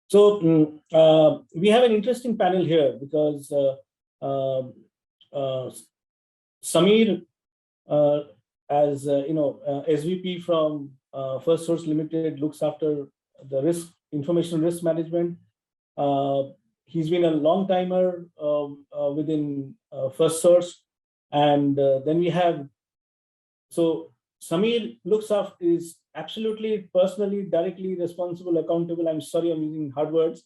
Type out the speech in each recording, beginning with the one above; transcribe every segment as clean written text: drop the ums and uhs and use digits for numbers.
So we have an interesting panel here because Samir, as SVP from First Source Limited, looks after the information risk management. He's been a long timer within First Source, and then we have. So Samir is absolutely personally, directly responsible, accountable. I'm sorry, I'm using hard words,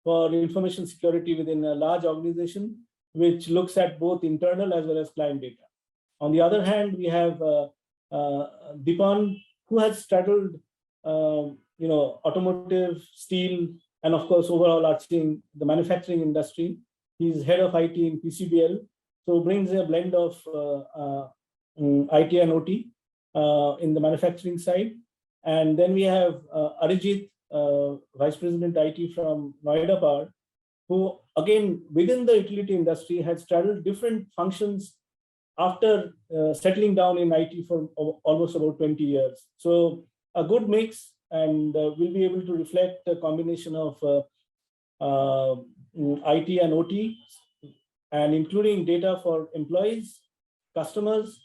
for information security within a large organization, which looks at both internal as well as client data. On the other hand, we have Dipan, who has straddled, automotive, steel, and of course, overall arching the manufacturing industry. He's head of IT in PCBL, so brings a blend of IT and OT in the manufacturing side. And then we have Arijit, Vice President IT from Noida Power, who again, within the utility industry, has straddled different functions after settling down in IT for almost about 20 years. So a good mix, and we'll be able to reflect a combination of IT and OT, and including data for employees, customers,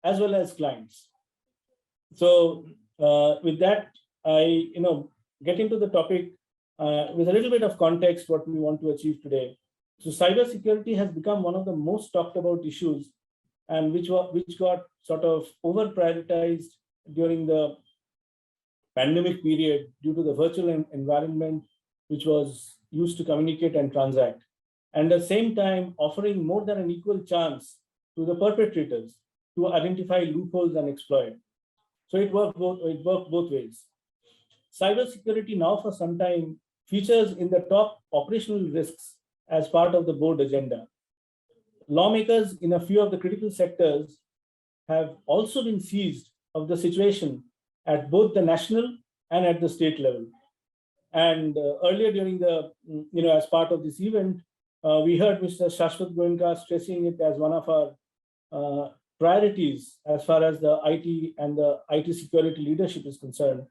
as well as clients. So with that, I get into the topic with a little bit of context what we want to achieve today. So cybersecurity has become one of the most talked about issues, and which got sort of over prioritized during the pandemic period due to the virtual environment which was used to communicate and transact, and at the same time offering more than an equal chance to the perpetrators to identify loopholes and exploit. So it worked both ways. Cybersecurity now for some time features in the top operational risks as part of the board agenda. Lawmakers in a few of the critical sectors have also been seized of the situation at both the national and at the state level. And earlier during the, as part of this event, we heard Mr. Shashwat Goenka stressing it as one of our priorities as far as the IT and the IT security leadership is concerned.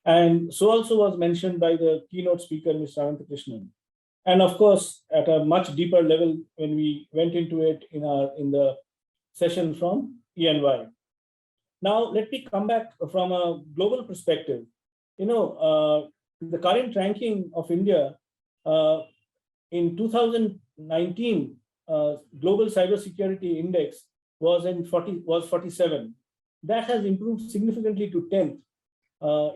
And so also was mentioned by the keynote speaker, Mr. Ananthakrishnan. And of course, at a much deeper level, when we went into it in the session from ENY. Now, let me come back from a global perspective. The current ranking of India in 2019, Global Cybersecurity Index was 47. That has improved significantly to 10th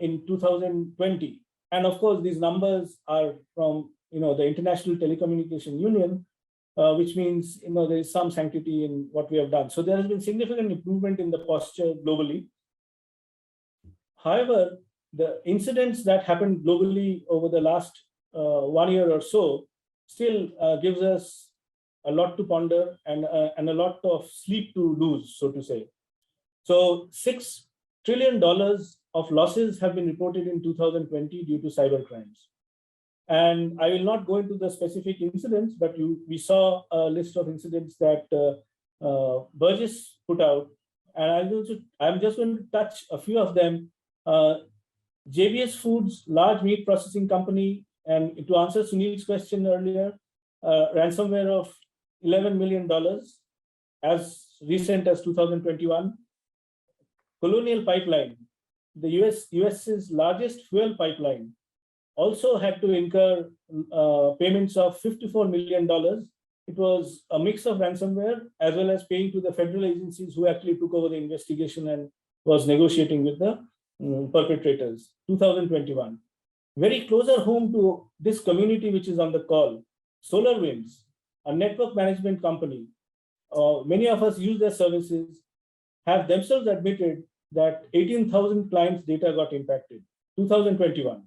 in 2020. And of course, these numbers are from the International Telecommunication Union, which means there is some sanctity in what we have done. So there has been significant improvement in the posture globally. However, the incidents that happened globally over the last 1 year or so still gives us a lot to ponder and a lot of sleep to lose, so to say. So $6 trillion of losses have been reported in 2020 due to cyber crimes. And I will not go into the specific incidents, but we saw a list of incidents that Burgess put out. And I'm just going to touch a few of them. JBS Foods, large meat processing company, and to answer Sunil's question earlier, ransomware of $11 million as recent as 2021. Colonial Pipeline, the US's largest fuel pipeline, also had to incur payments of $54 million. It was a mix of ransomware as well as paying to the federal agencies who actually took over the investigation and was negotiating with the perpetrators. 2021. Very closer home to this community which is on the call, SolarWinds, a network management company. Many of us use their services, have themselves admitted that 18,000 clients' data got impacted. 2021.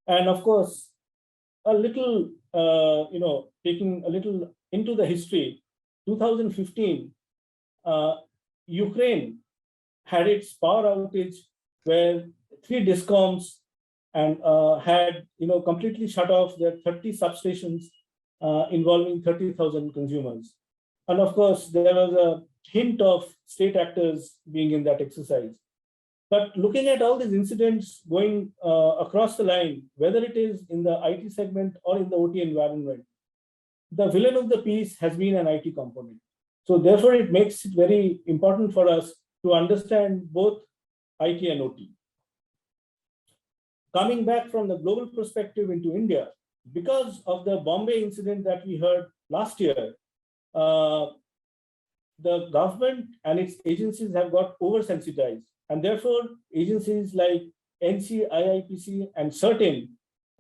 And of course, a little, taking a little into the history, 2015, Ukraine had its power outage where 3 discoms and had, completely shut off their 30 substations involving 30,000 consumers. And of course, there was a hint of state actors being in that exercise. But looking at all these incidents going across the line, whether it is in the IT segment or in the OT environment, the villain of the piece has been an IT component. So therefore, it makes it very important for us to understand both IT and OT. Coming back from the global perspective into India, because of the Bombay incident that we heard last year, the government and its agencies have got oversensitized. And therefore, agencies like NC, IIPC, and CERTIN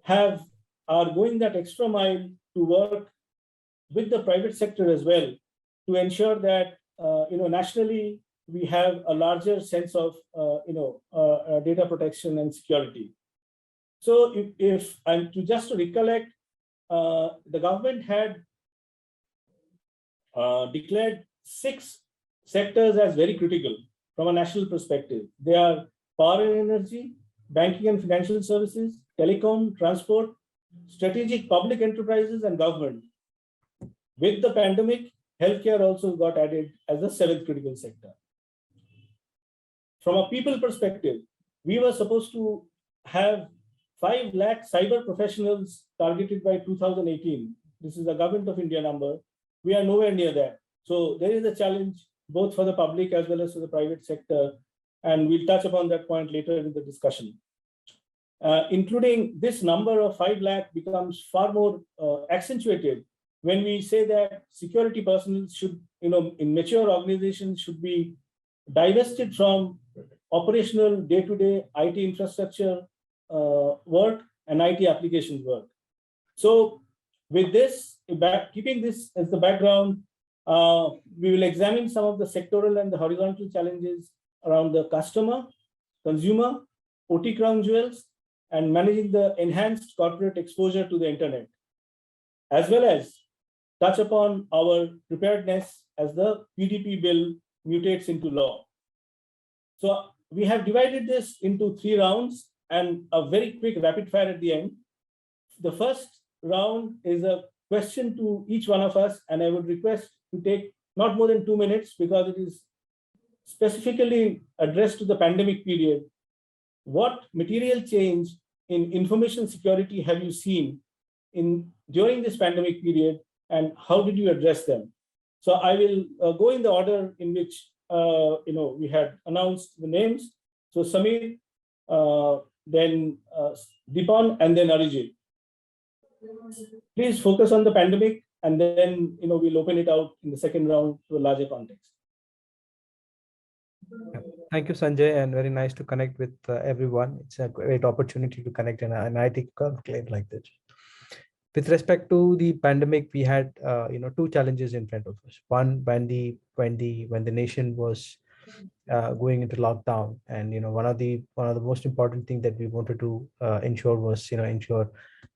are going that extra mile to work with the private sector as well to ensure that nationally we have a larger sense of data protection and security. So if I'm to recollect, the government had declared 6 sectors as very critical from a national perspective. They are power and energy, banking and financial services, telecom, transport, strategic public enterprises, and government. With the pandemic, healthcare also got added as the 7th critical sector. From a people perspective, we were supposed to have 5 lakh cyber professionals targeted by 2018. This is the Government of India number. We are nowhere near that. So there is a challenge both for the public as well as for the private sector. And we'll touch upon that point later in the discussion. Including this number of 5 lakh becomes far more accentuated when we say that security personnel should, in mature organizations should be divested from operational day-to-day IT infrastructure work and IT applications work. So with this, keeping this as the background, we will examine some of the sectoral and the horizontal challenges around the customer, consumer, OT crown jewels, and managing the enhanced corporate exposure to the internet, as well as touch upon our preparedness as the PDP bill mutates into law. So we have divided this into 3 rounds and a very quick rapid fire at the end. The first round is a question to each one of us, and I would request to take not more than 2 minutes because it is specifically addressed to the pandemic period. What material change in information security have you seen during this pandemic period, and how did you address them? So I will go in the order in which we had announced the names. So Samir, then Dipan, and then Arijit. Please focus on the pandemic, and then we'll open it out in the second round to a larger context. Thank you, Sanjay, and very nice to connect with everyone. It's a great opportunity to connect in an IT conclave like this. With respect to the pandemic, we had 2 challenges in front of us. One, when the nation was going into lockdown, and one of the most important thing that we wanted to ensure was ensure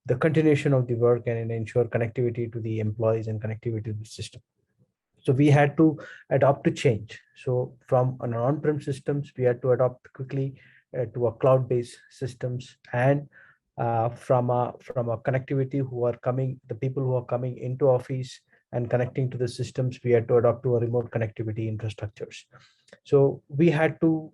the continuation of the work and ensure connectivity to the employees and connectivity to the system. So we had to adopt to change. So from an on-prem systems, we had to adopt quickly to a cloud-based systems, and from a connectivity the people who are coming into office and connecting to the systems, we had to adopt to a remote connectivity infrastructures. So we had to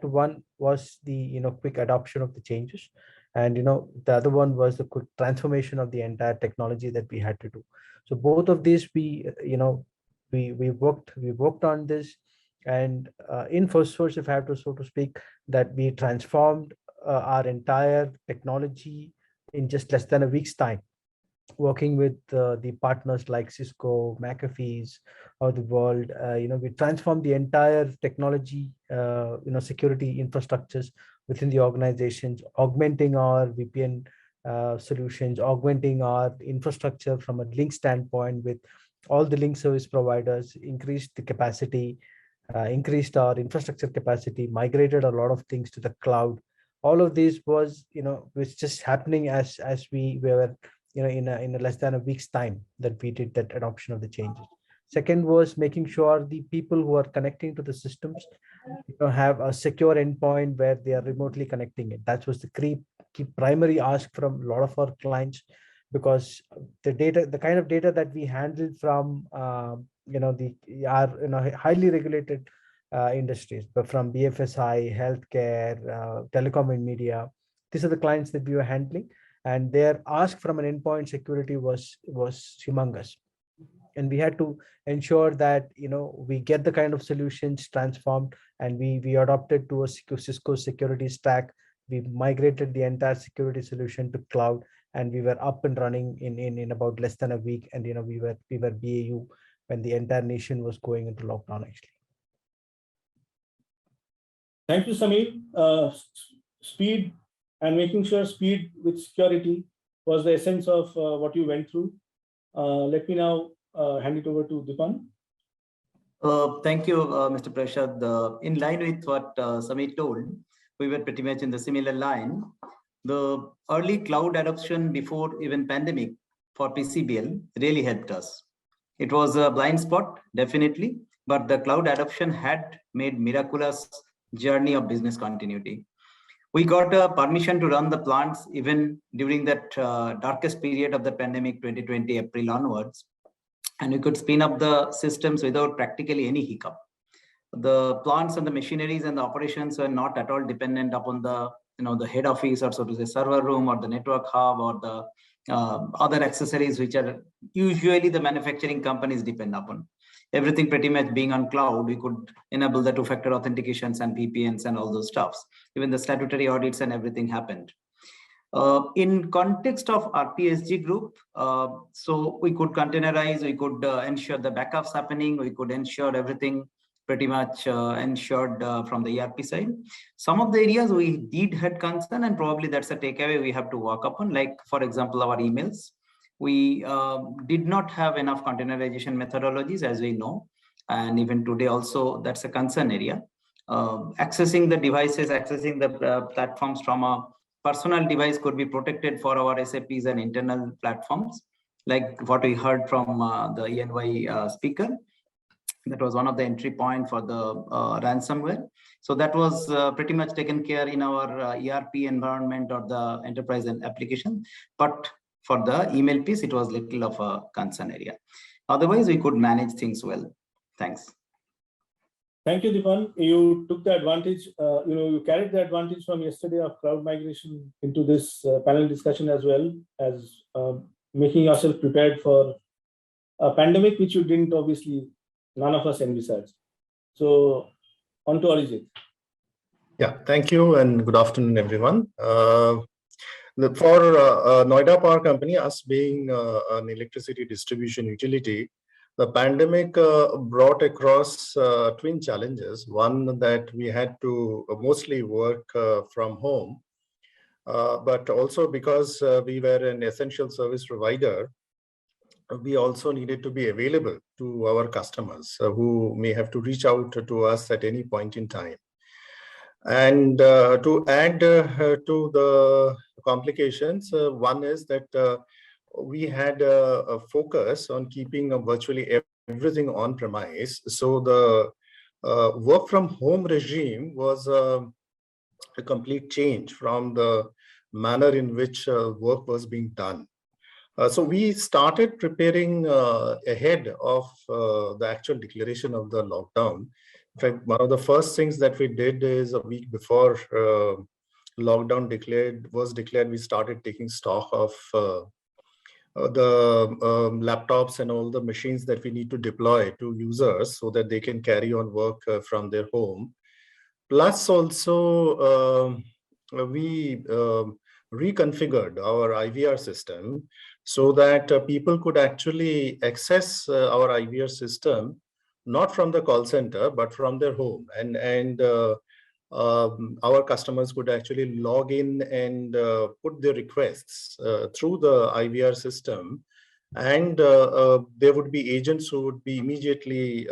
one was the quick adoption of the changes, and the other one was the quick transformation of the entire technology that we had to do. So both of these we worked on this, and in first source, if I have to so to speak, that we transformed our entire technology in just less than a week's time, working with the partners like Cisco, McAfee's of the world. We transformed the entire technology, security infrastructures within the organizations, augmenting our VPN solutions, augmenting our infrastructure from a link standpoint with all the link service providers, increased the capacity, increased our infrastructure capacity, migrated a lot of things to the cloud. All of this was, was just happening as we were, in a less than a week's time that we did that adoption of the changes. Second was making sure the people who are connecting to the systems, have a secure endpoint where they are remotely connecting it. That was the key primary ask from a lot of our clients, because the kind of data that we handled from, our highly regulated industries, but from BFSI, healthcare, telecom and media. These are the clients that we were handling, and their ask from an endpoint security was humongous, and we had to ensure that we get the kind of solutions transformed, and we adopted to a Cisco security stack. We migrated the entire security solution to cloud, and we were up and running in about less than a week. And we were BAU when the entire nation was going into lockdown, actually. Thank you, Samir. Speed and making sure speed with security was the essence of what you went through. Let me now hand it over to Dipan. Thank you, Mr. Prasad. In line with what Samir told, we were pretty much in the similar line. The early cloud adoption before even pandemic for PCBL really helped us. It was a blind spot, definitely, but the cloud adoption had made miraculous journey of business continuity. We got a permission to run the plants even during that darkest period of the pandemic, 2020 April onwards, and we could spin up the systems without practically any hiccup. The plants and the machineries and the operations were not at all dependent upon the the head office, or so to say server room, or the network hub, or the other accessories which are usually the manufacturing companies depend upon. Everything pretty much being on cloud, we could enable the two-factor authentications and VPNs and all those stuffs. Even the statutory audits and everything happened. In context of RPSG group, so we could containerize, we could ensure the backups happening, we could ensure everything pretty much ensured from the ERP side. Some of the areas we did had concern, and probably that's a takeaway we have to work upon, like for example, our emails. We did not have enough containerization methodologies, as we know, and even today also that's a concern area. Accessing the devices, accessing the platforms from a personal device could be protected for our SAPs and internal platforms, like what we heard from the ENY speaker. That was one of the entry point for the ransomware. So that was pretty much taken care in our ERP environment or the enterprise application. But for the email piece, it was little of a concern area. Otherwise, we could manage things well. Thanks. Thank you, Dipan. You took the advantage, you carried the advantage from yesterday of cloud migration into this panel discussion, as well as making yourself prepared for a pandemic, which you didn't, obviously, none of us envisaged. So on to Arijit. Yeah, thank you and good afternoon, everyone. For Noida Power Company, us being an electricity distribution utility, the pandemic brought across twin challenges. One, that we had to mostly work from home, but also because we were an essential service provider, we also needed to be available to our customers who may have to reach out to us at any point in time. And to add to the complications, one is that we had a focus on keeping virtually everything on premise. So the work from home regime was a complete change from the manner in which work was being done. So we started preparing ahead of the actual declaration of the lockdown. In fact, one of the first things that we did is a week before lockdown was declared, we started taking stock of the laptops and all the machines that we need to deploy to users so that they can carry on work from their home. Plus also, we reconfigured our IVR system so that people could actually access our IVR system, not from the call center, but from their home. And our customers could actually log in and put their requests through the IVR system. And there would be agents who would be immediately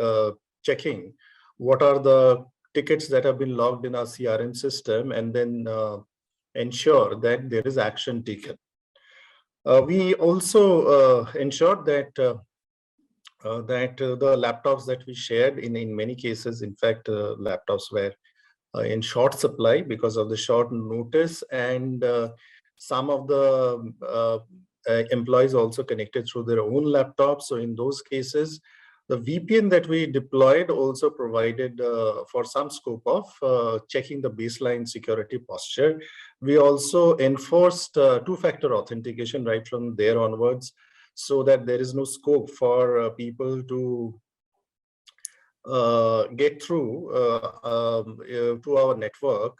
checking what are the tickets that have been logged in our CRM system, and then ensure that there is action taken. We also ensured that the laptops that we shared, in many cases, in fact, laptops were in short supply because of the short notice, and some of the employees also connected through their own laptops. So in those cases, The VPN that we deployed also provided for some scope of checking the baseline security posture. We also enforced two-factor authentication right from there onwards, so that there is no scope for people to get through to our network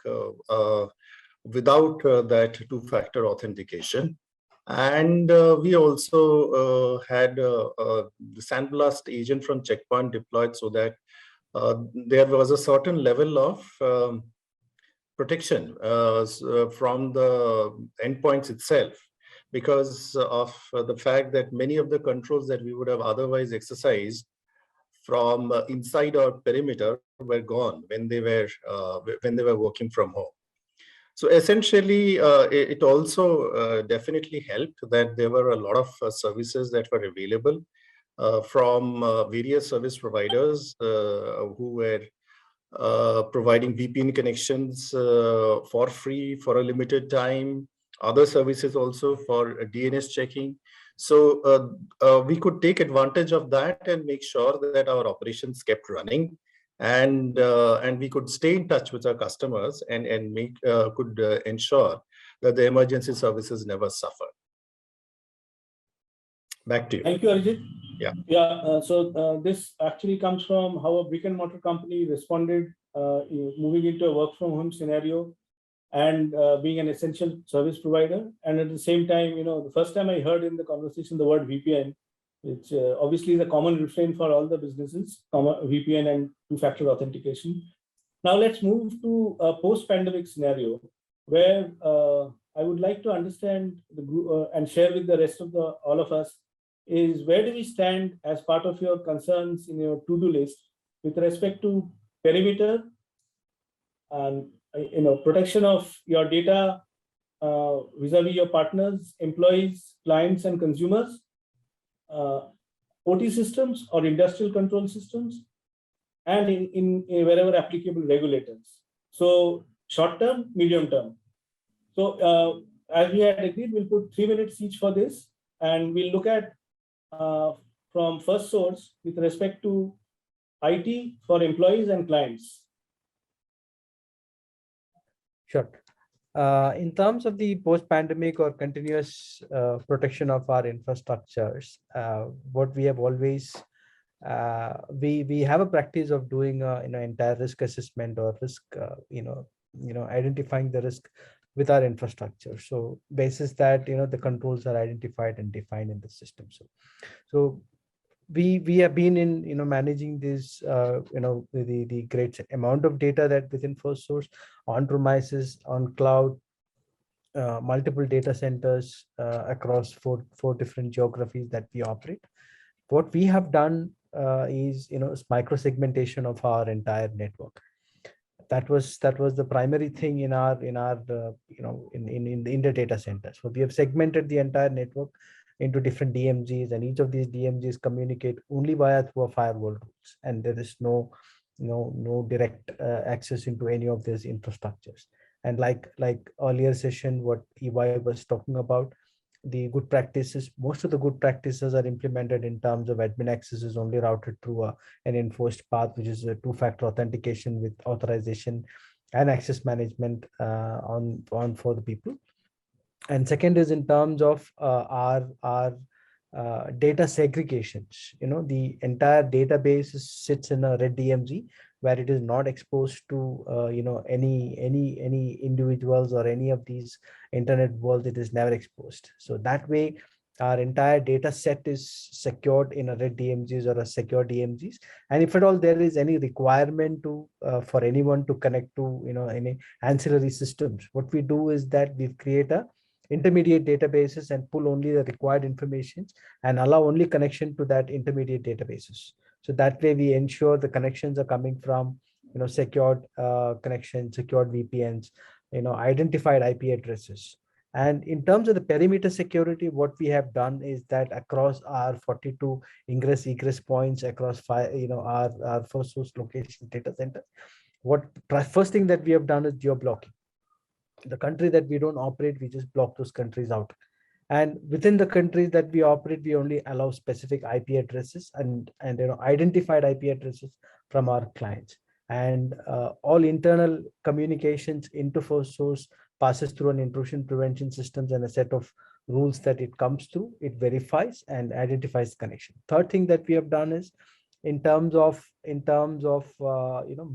without that two-factor authentication. And we also had the Sandblast agent from Checkpoint deployed, so that there was a certain level of protection from the endpoints itself, because of the fact that many of the controls that we would have otherwise exercised from inside our perimeter were gone when they were working from home. So essentially, it also definitely helped that there were a lot of services that were available from various service providers who were providing VPN connections for free for a limited time, other services also for DNS checking. So we could take advantage of that and make sure that our operations kept running, and we could stay in touch with our customers and could ensure that the emergency services never suffer. Back to you. Thank you, Arijit. Yeah. So this actually comes from how a brick and mortar company responded, moving into a work from home scenario and being an essential service provider. And at the same time, the first time I heard in the conversation the word VPN, which obviously is a common refrain for all the businesses, VPN and two-factor authentication. Now let's move to a post-pandemic scenario where I would like to understand the group and share with the rest of all of us is, where do we stand as part of your concerns in your to-do list with respect to perimeter and protection of your data vis-a-vis your partners, employees, clients, and consumers, OT systems or industrial control systems, and in wherever applicable, regulators. So short term, medium term. So as we had agreed, we'll put 3 minutes each for this, and we'll look at from first source with respect to IT for employees and clients. Sure. In terms of the post-pandemic or continuous protection of our infrastructures, what we have always we have a practice of doing entire risk assessment or risk identifying the risk with our infrastructure. So basis that the controls are identified and defined in the system. So we have been in managing this the great amount of data that within first source, on premises, on cloud, multiple data centers across four different geographies that we operate. What we have done is micro segmentation of our entire network. That was the primary thing in the data center. So we have segmented the entire network into different DMZs, and each of these DMZs communicate only through a firewall rules, and there is no direct access into any of these infrastructures. And like earlier session, what EY was talking about, the good practices, most of the good practices are implemented in terms of admin access is only routed through an enforced path, which is a two-factor authentication with authorization and access management on for the people. And second is in terms of our data segregations. The entire database sits in a red DMZ where it is not exposed to any individuals or any of these internet worlds. It is never exposed. So that way our entire data set is secured in a red DMZs or a secure DMZs. And if at all there is any requirement to for anyone to connect to any ancillary systems, what we do is that we create a intermediate databases and pull only the required information and allow only connection to that intermediate databases. So that way we ensure the connections are coming from secured connections, secured VPNs, identified IP addresses. And in terms of the perimeter security, what we have done is that across our 42 ingress egress points across our first source location data center, first thing that we have done is geo blocking. The country that we don't operate, we just block those countries out. And within the countries that we operate, we only allow specific IP addresses and identified IP addresses from our clients. And all internal communications into first source passes through an intrusion prevention systems and a set of rules that it comes through. It verifies and identifies connection. Third thing that we have done is in terms of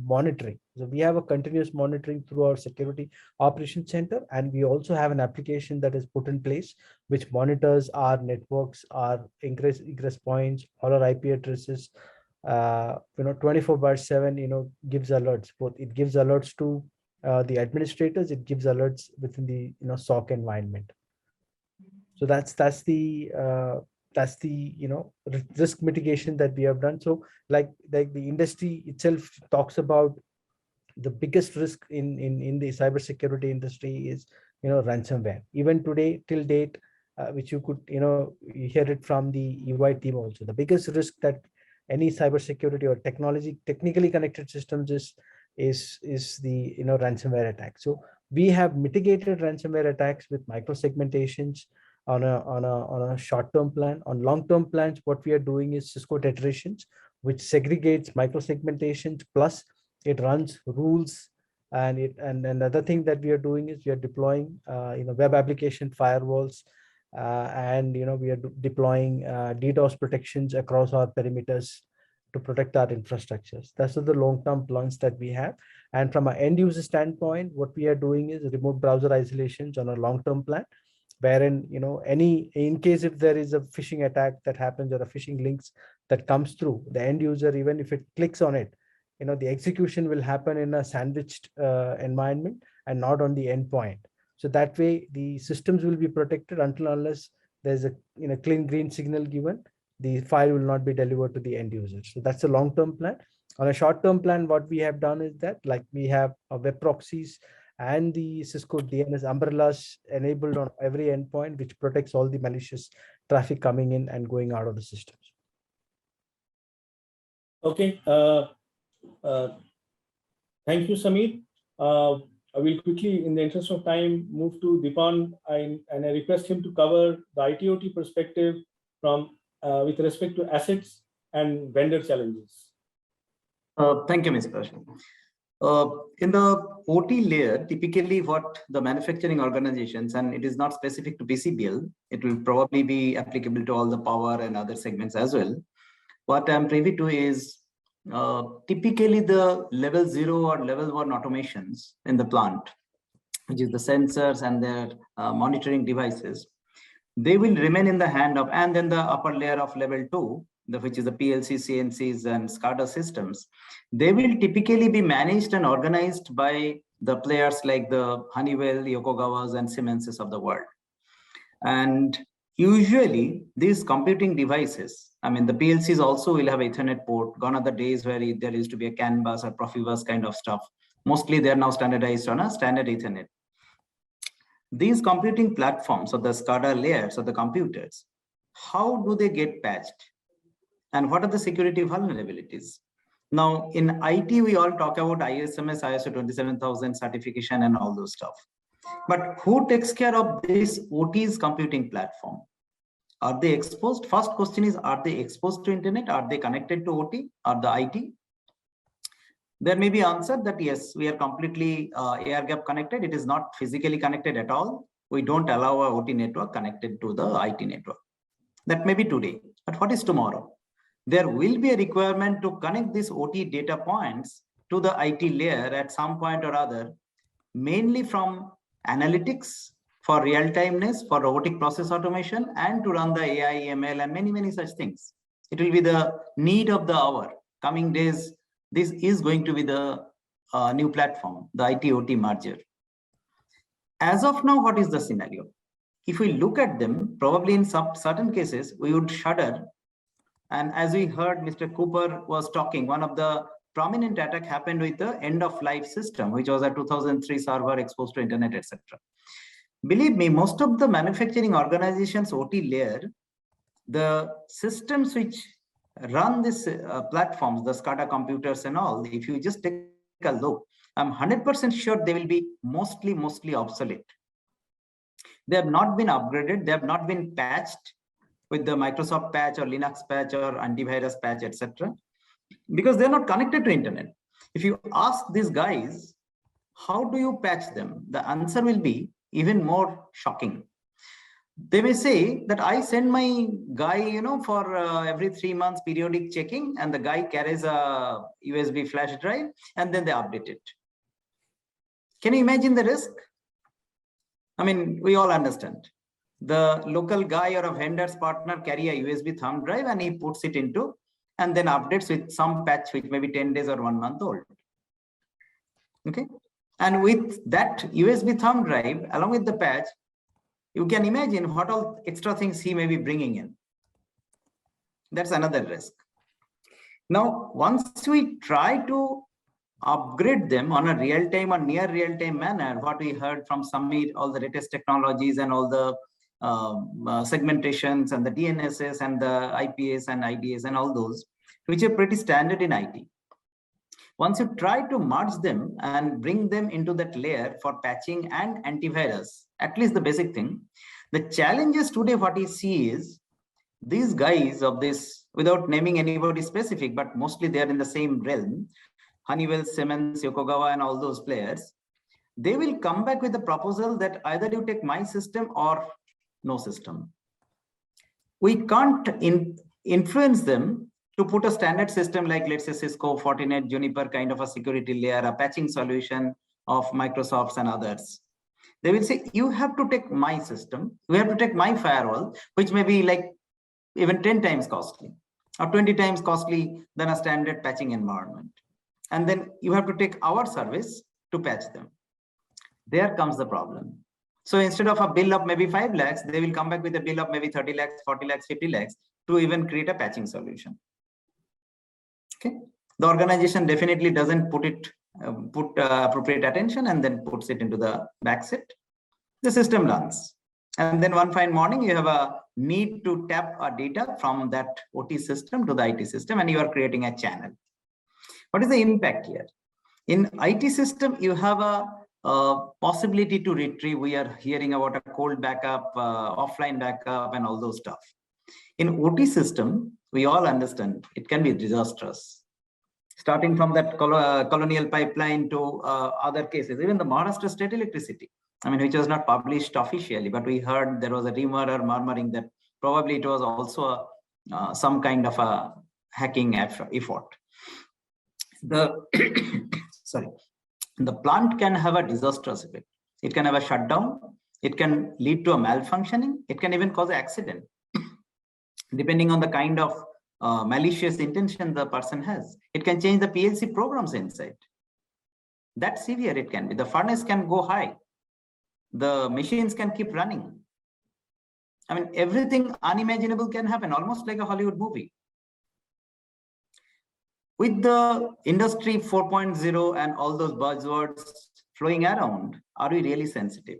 monitoring. So we have a continuous monitoring through our security operations center, and we also have an application that is put in place which monitors our networks, our egress points, all our IP addresses, 24/7, gives alerts. Both it gives alerts to the administrators, it gives alerts within the SOC environment. So that's the risk mitigation that we have done. So like the industry itself talks about the biggest risk in the cybersecurity industry is ransomware. Even today, till date, which you could you hear it from the EY team also. The biggest risk that any cybersecurity or technically connected systems is the ransomware attack. So we have mitigated ransomware attacks with microsegmentations on a short-term plan. On long-term plans, what we are doing is Cisco tetrations, which segregates microsegmentations, plus it runs rules. And another thing that we are doing is we are deploying web application firewalls, and we are deploying DDoS protections across our perimeters to protect our infrastructures. That's the long-term plans that we have. And from an end user standpoint, what we are doing is remote browser isolations on a long-term plan, wherein in case if there is a phishing attack that happens or a phishing links that comes through, the end user, even if it clicks on it, the execution will happen in a sandwiched environment and not on the endpoint. So that way the systems will be protected until unless there's a clean green signal given, the file will not be delivered to the end user. So that's a long-term plan. On a short-term plan, what we have done is that, like, we have web proxies and the Cisco DNS umbrellas enabled on every endpoint, which protects all the malicious traffic coming in and going out of the systems. Okay. Thank you, Samir. I will quickly, in the interest of time, move to Dipan, and I request him to cover the IT/OT perspective from with respect to assets and vendor challenges. Thank you, Mr. Prasad. In the OT layer, typically what the manufacturing organizations, and it is not specific to PCBL, it will probably be applicable to all the power and other segments as well. What I'm privy to is typically the level 0 or level 1 automations in the plant, which is the sensors and their monitoring devices, they will remain in the hand of, and then the upper layer of level 2, which is the PLC, CNCs and SCADA systems, they will typically be managed and organized by the players like the Honeywell, Yokogawas and Siemenses of the world. And usually these computing devices, I mean, the PLCs also will have Ethernet port. Gone are the days where there used to be a CAN bus or Profibus kind of stuff. Mostly they're now standardized on a standard Ethernet. These computing platforms or the SCADA layers of the computers, how do they get patched? And what are the security vulnerabilities? Now, in IT, we all talk about ISMS, ISO 27000 certification and all those stuff. But who takes care of this OT's computing platform? Are they exposed? First question is, are they exposed to internet? Are they connected to OT or the IT? There may be answered that yes, we are completely air gap connected. It is not physically connected at all. We don't allow a OT network connected to the IT network. That may be today, but what is tomorrow? There will be a requirement to connect these OT data points to the IT layer at some point or other, mainly from analytics, for real-timeness, for robotic process automation, and to run the AI, ML, and many, many such things. It will be the need of the hour. Coming days, this is going to be the new platform, the IT-OT merger. As of now, what is the scenario? If we look at them, probably in some certain cases, we would shudder. And as we heard, Mr. Cooper was talking, one of the prominent attack happened with the end-of-life system, which was a 2003 server exposed to internet, etc. Believe me, most of the manufacturing organizations OT layer, the systems which run these platforms, the SCADA computers and all, if you just take a look, I'm 100% sure they will be mostly obsolete. They have not been upgraded. They have not been patched with the Microsoft patch or Linux patch or antivirus patch, etc. Because they're not connected to internet. If you ask these guys, how do you patch them? The answer will be even more shocking. They may say that I send my guy, for every 3 months periodic checking, and the guy carries a USB flash drive, and then they update it. Can you imagine the risk? I mean, we all understand. The local guy or a vendor's partner carry a USB thumb drive and he puts it into, and then updates with some patch which may be 10 days or 1 month old. Okay. And with that USB thumb drive, along with the patch, you can imagine what all extra things he may be bringing in. That's another risk. Now, once we try to upgrade them on a real-time or near real-time manner, what we heard from Samir, all the latest technologies and all the segmentations and the DNSs and the IPS and IDS and all those, which are pretty standard in IT. Once you try to merge them and bring them into that layer for patching and antivirus, at least the basic thing, the challenges today what we see is these guys of this, without naming anybody specific, but mostly they are in the same realm, Honeywell, Siemens, Yokogawa, and all those players, they will come back with a proposal that either you take my system or no system. We can't influence them to put a standard system like, let's say, Cisco, Fortinet, Juniper kind of a security layer, a patching solution of Microsoft's and others. They will say, you have to take my system, you have to take my firewall, which may be like even 10 times costly or 20 times costly than a standard patching environment. And then you have to take our service to patch them. There comes the problem. So instead of a bill of maybe 5 lakhs, they will come back with a bill of maybe 30 lakhs, 40 lakhs, 50 lakhs to even create a patching solution. Okay. The organization definitely doesn't put appropriate attention and then puts it into the backseat. The system runs. And then one fine morning, you have a need to tap a data from that OT system to the IT system, and you are creating a channel. What is the impact here? In IT system, you have a possibility to retrieve. We are hearing about a cold backup, offline backup, and all those stuff. In OT system, we all understand it can be disastrous. Starting from that colonial pipeline to other cases, even the Maharashtra State Electricity, I mean, which was not published officially, but we heard there was a rumor or murmuring that probably it was also some kind of a hacking effort. The plant can have a disastrous effect. It can have a shutdown. It can lead to a malfunctioning. It can even cause an accident, depending on the kind of malicious intention the person has. It can change the PLC programs inside. That severe it can be. The furnace can go high. The machines can keep running. I mean, everything unimaginable can happen, almost like a Hollywood movie. With the industry 4.0 and all those buzzwords flowing around, are we really sensitive?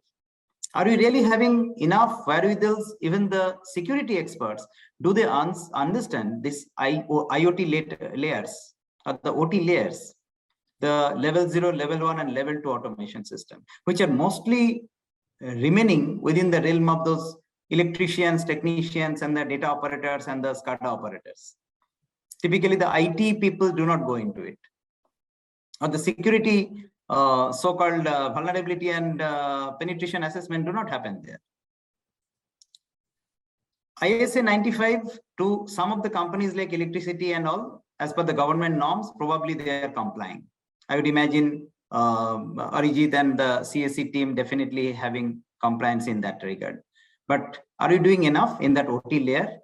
Are we really having enough wherewithals? Even the security experts, do they understand this IoT layers, or the OT layers, the level 0, level 1, and level 2 automation system, which are mostly remaining within the realm of those electricians, technicians, and the data operators and the SCADA operators. Typically, the IT people do not go into it. Or the security, so-called vulnerability and penetration assessment do not happen there. ISA 95 to some of the companies like electricity and all, as per the government norms, probably they are complying. I would imagine Arijit and the CSC team definitely having compliance in that regard. But are you doing enough in that OT layer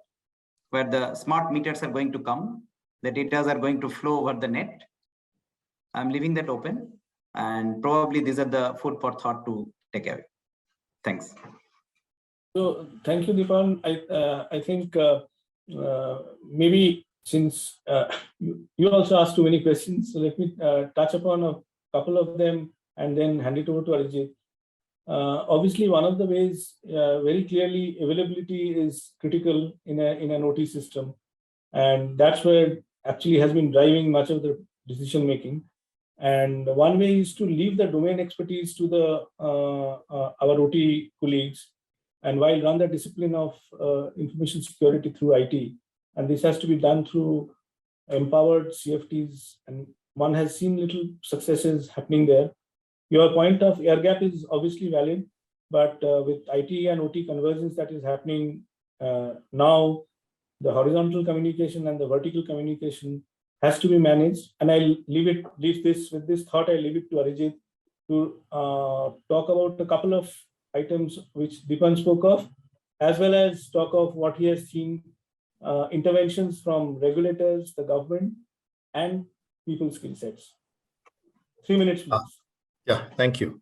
where the smart meters are going to come, the data are going to flow over the net? I'm leaving that open, and probably these are the food for thought to take away. Thanks. So thank you, Dipan. I think maybe since you also asked too many questions, so let me touch upon a couple of them and then hand it over to Arijit. Obviously, one of the ways, very clearly, availability is critical in an OT system, and that's where actually has been driving much of the decision making. And one way is to leave the domain expertise to our OT colleagues, and while run the discipline of information security through IT. And this has to be done through empowered CFTs, and one has seen little successes happening there. Your point of air gap is obviously valid, but with IT and OT convergence that is happening now, the horizontal communication and the vertical communication has to be managed. And I'll leave this with this thought. I leave it to Arijit to talk about a couple of items which Dipan spoke of, as well as talk of what he has seen, interventions from regulators, the government, and people skill sets. 3 minutes, please. Yeah, thank you.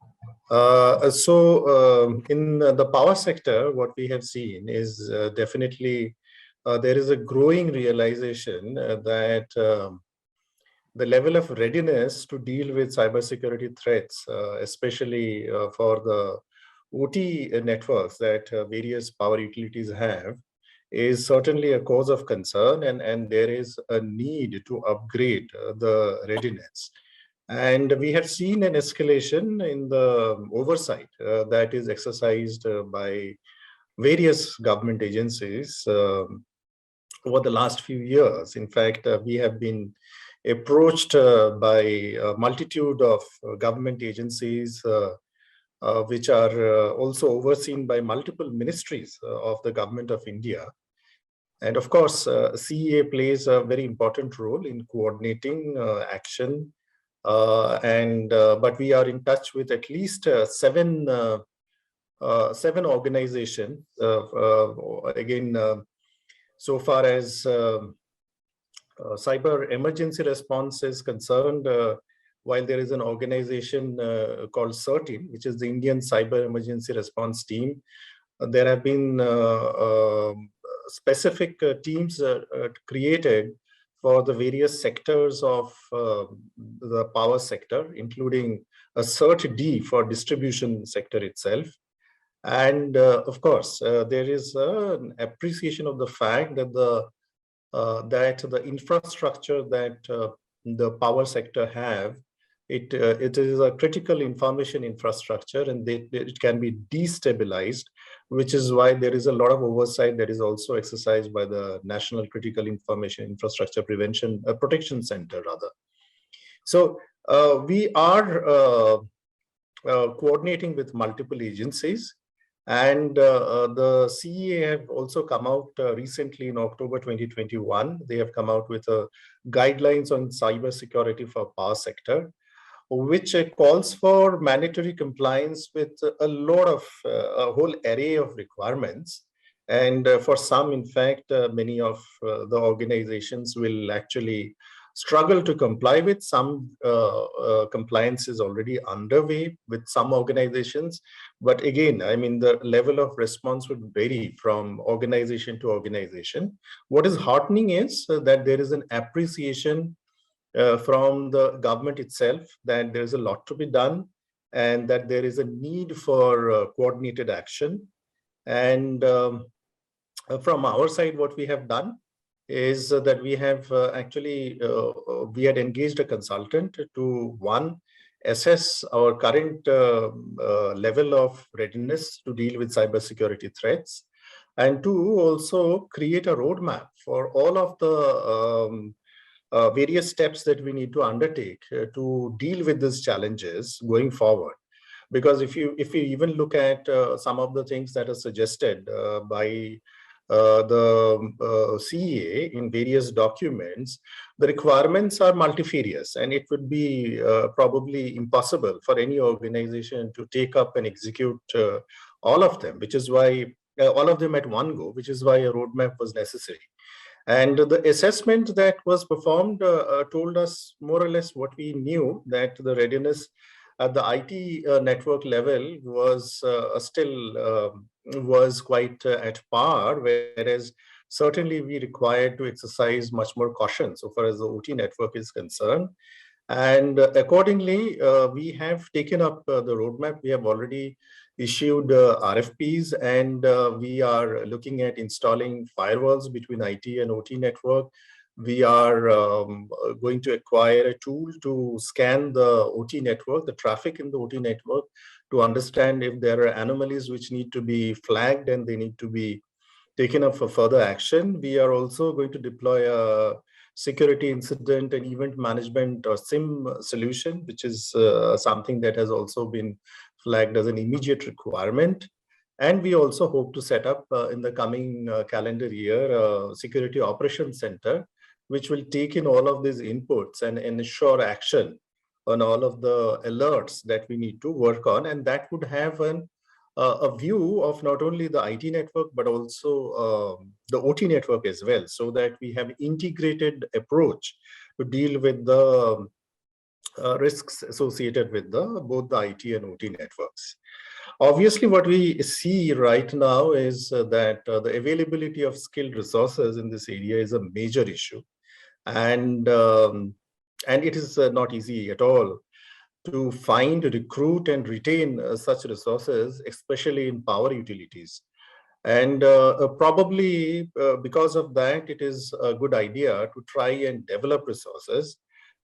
In the power sector, what we have seen is definitely there is a growing realization that the level of readiness to deal with cybersecurity threats, especially for the OT networks that various power utilities have, is certainly a cause of concern, and there is a need to upgrade the readiness. And we have seen an escalation in the oversight that is exercised by various government agencies over the last few years. In fact, we have been approached by a multitude of government agencies which are also overseen by multiple ministries of the government of India. And of course, CEA plays a very important role in coordinating action. But we are in touch with at least seven organizations. So far as cyber emergency response is concerned, while there is an organization called CERTIN, which is the Indian Cyber Emergency Response Team, there have been specific teams created for the various sectors of the power sector, including a CERT-D for distribution sector itself. And of course, there is an appreciation of the fact that the infrastructure that the power sector have, it is a critical information infrastructure, and it can be destabilized, which is why there is a lot of oversight that is also exercised by the National Critical Information Infrastructure Protection Center, rather. So we are coordinating with multiple agencies, and the CEA have also come out recently in October 2021. They have come out with guidelines on cyber security for power sector, which calls for mandatory compliance with a lot of a whole array of requirements. And for some, in fact, many of the organizations will actually struggle to comply with. Some compliance is already underway with some organizations. But again, I mean, the level of response would vary from organization to organization. What is heartening is that there is an appreciation from the government itself that there is a lot to be done, and that there is a need for coordinated action. And from our side, what we have done is that we have we had engaged a consultant to, one, assess our current level of readiness to deal with cybersecurity threats, and two, also create a roadmap for all of the various steps that we need to undertake to deal with these challenges going forward. Because if you even look at some of the things that are suggested by the CEA in various documents, the requirements are multifarious, and it would be probably impossible for any organization to take up and execute all of them, which is why all of them at one go, which is why a roadmap was necessary. And the assessment that was performed told us more or less what we knew, that the readiness at the IT network level was was quite at par, whereas certainly we required to exercise much more caution so far as the OT network is concerned. And accordingly, we have taken up the roadmap. We have already issued RFPs, and we are looking at installing firewalls between IT and OT network. We are going to acquire a tool to scan the OT network, the traffic in the OT network, to understand if there are anomalies which need to be flagged and they need to be taken up for further action. We are also going to deploy a security incident and event management or SIM solution, which is something that has also been flagged as an immediate requirement. And we also hope to set up in the coming calendar year a security operations center, which will take in all of these inputs and ensure action on all of the alerts that we need to work on. And that would have a view of not only the IT network, but also the OT network as well, so that we have integrated approach to deal with the risks associated with both the IT and OT networks. Obviously, what we see right now is that the availability of skilled resources in this area is a major issue. And it is not easy at all to find, recruit, and retain such resources, especially in power utilities. And probably because of that, it is a good idea to try and develop resources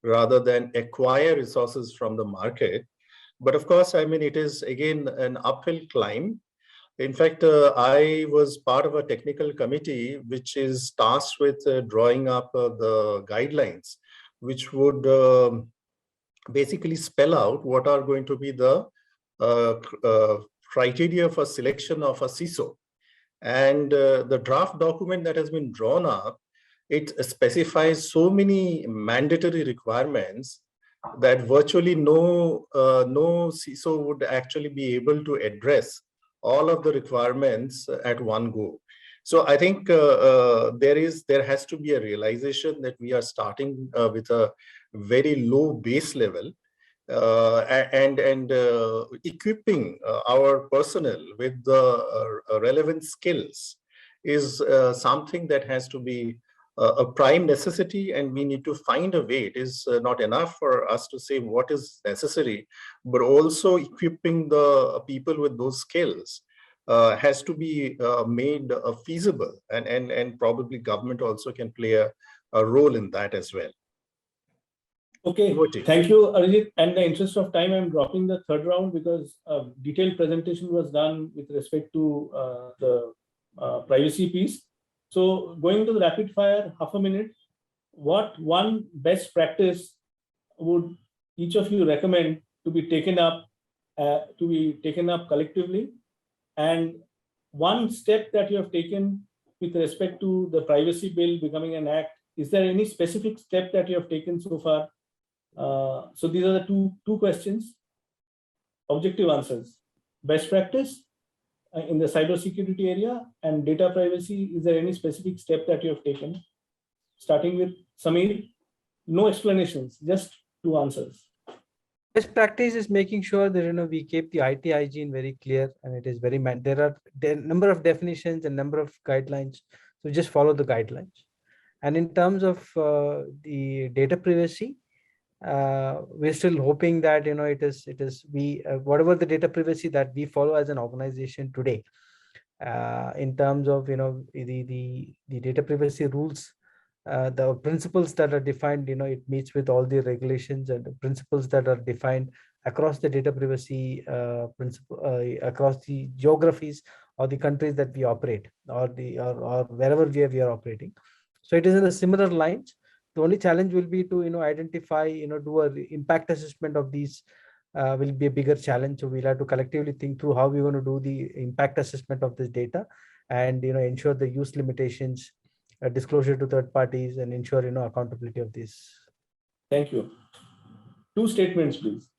rather than acquire resources from the market. But of course, I mean, it is again an uphill climb. In fact, I was part of a technical committee which is tasked with drawing up the guidelines, which would basically spell out what are going to be the criteria for selection of a CISO. And the draft document that has been drawn up, it specifies so many mandatory requirements that virtually no CISO would actually be able to address all of the requirements at one go. So I think there has to be a realization that we are starting with a very low base level, and equipping our personnel with the relevant skills is something that has to be a prime necessity, and we need to find a way. It is not enough for us to say what is necessary, but also equipping the people with those skills has to be made feasible, and probably government also can play a role in that as well. Okay, thank you, Arijit. And in the interest of time, I'm dropping the third round because a detailed presentation was done with respect to the privacy piece. So going to the rapid fire, half a minute, what one best practice would each of you recommend to be taken up collectively? And one step that you have taken with respect to the privacy bill becoming an act, is there any specific step that you have taken so far? So these are the two questions. Objective answers. Best practice in the cybersecurity area and data privacy, is there any specific step that you have taken? Starting with Samir, no explanations, just two answers. Best practice is making sure that we keep the IT hygiene very clear, and it is very there are a number of definitions and number of guidelines, so just follow the guidelines. And in terms of the data privacy, we're still hoping that whatever the data privacy that we follow as an organization today, in terms of the data privacy rules, the principles that are defined, it meets with all the regulations and the principles that are defined across the data privacy principle across the geographies or the countries that we operate, or wherever we are operating. So it is in a similar lines. The only challenge will be to identify, do a impact assessment of these. Will be a bigger challenge. So we'll have to collectively think through how we're going to do the impact assessment of this data, and ensure the use limitations, disclosure to third parties, and ensure accountability of this. Thank you. Two statements, please.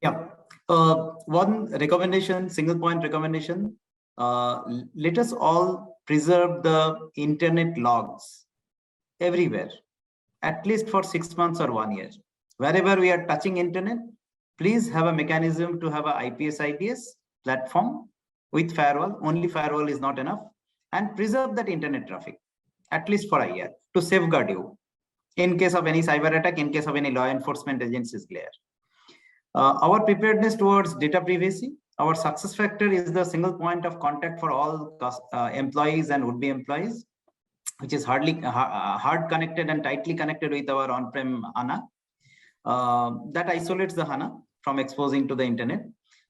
Yeah. One recommendation, single point recommendation. Let us all preserve the internet logs everywhere, at least for 6 months or 1 year. Wherever we are touching internet, please have a mechanism to have a IPS-IDS platform with firewall. Only firewall is not enough. And preserve that internet traffic, at least for a year, to safeguard you in case of any cyber attack, in case of any law enforcement agencies glare. Our preparedness towards data privacy, our success factor is the single point of contact for all employees and would-be employees. which is hard connected and tightly connected with our on-prem HANA. That isolates the HANA from exposing to the internet.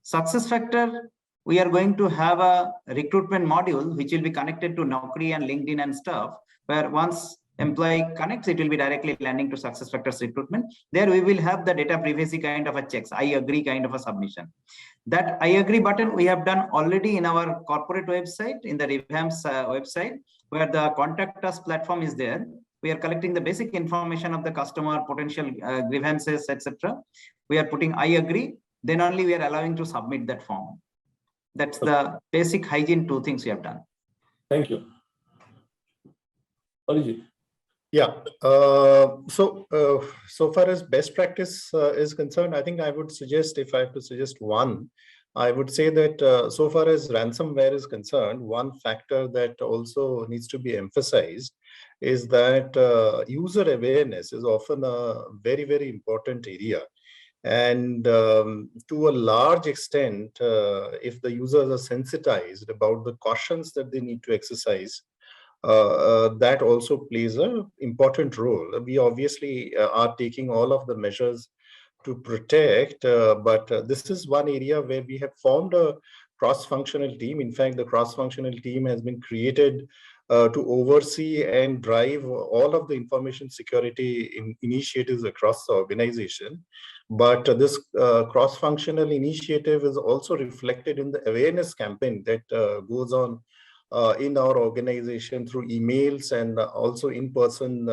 SuccessFactors, we are going to have a recruitment module which will be connected to Naukri and LinkedIn and stuff, where once employee connects, it will be directly landing to SuccessFactors recruitment. There we will have the data privacy kind of a checks, I agree kind of a submission. That I agree button we have done already in our corporate website, in the Revamps website, where the contact us platform is there. We are collecting the basic information of the customer, potential grievances, etc. We are putting I agree, then only we are allowing to submit that form. That's the basic hygiene 2 things we have done. Thank you. Arijit. Yeah. So far as best practice is concerned, I think I would suggest, if I have to suggest one, I would say that so far as ransomware is concerned, one factor that also needs to be emphasized is that user awareness is often a very, very important area. And to a large extent, if the users are sensitized about the cautions that they need to exercise, that also plays an important role. We obviously are taking all of the measures to protect, but this is one area where we have formed a cross-functional team. In fact, the cross-functional team has been created to oversee and drive all of the information security initiatives across the organization. But this cross-functional initiative is also reflected in the awareness campaign that goes on in our organization through emails and also in-person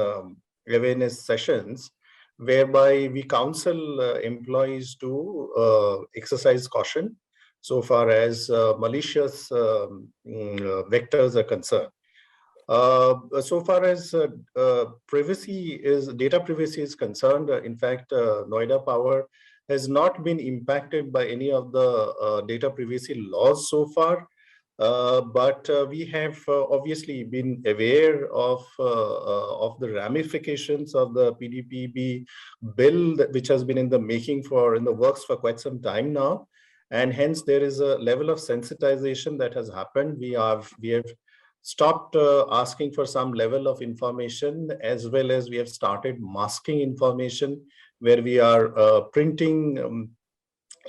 awareness sessions, whereby we counsel employees to exercise caution so far as malicious vectors are concerned. So far as data privacy is concerned, in fact, Noida Power has not been impacted by any of the data privacy laws so far. But we have obviously been aware of the ramifications of the PDPB bill, which has been in the works for quite some time now, and hence there is a level of sensitization that has happened. We have stopped asking for some level of information, as well as we have started masking information, where we are printing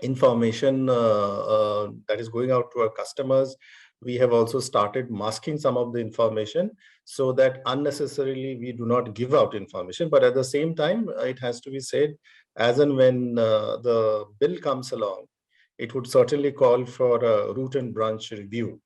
information that is going out to our customers. We have also started masking some of the information so that unnecessarily we do not give out information. But at the same time, it has to be said, as and when the bill comes along, it would certainly call for a root and branch review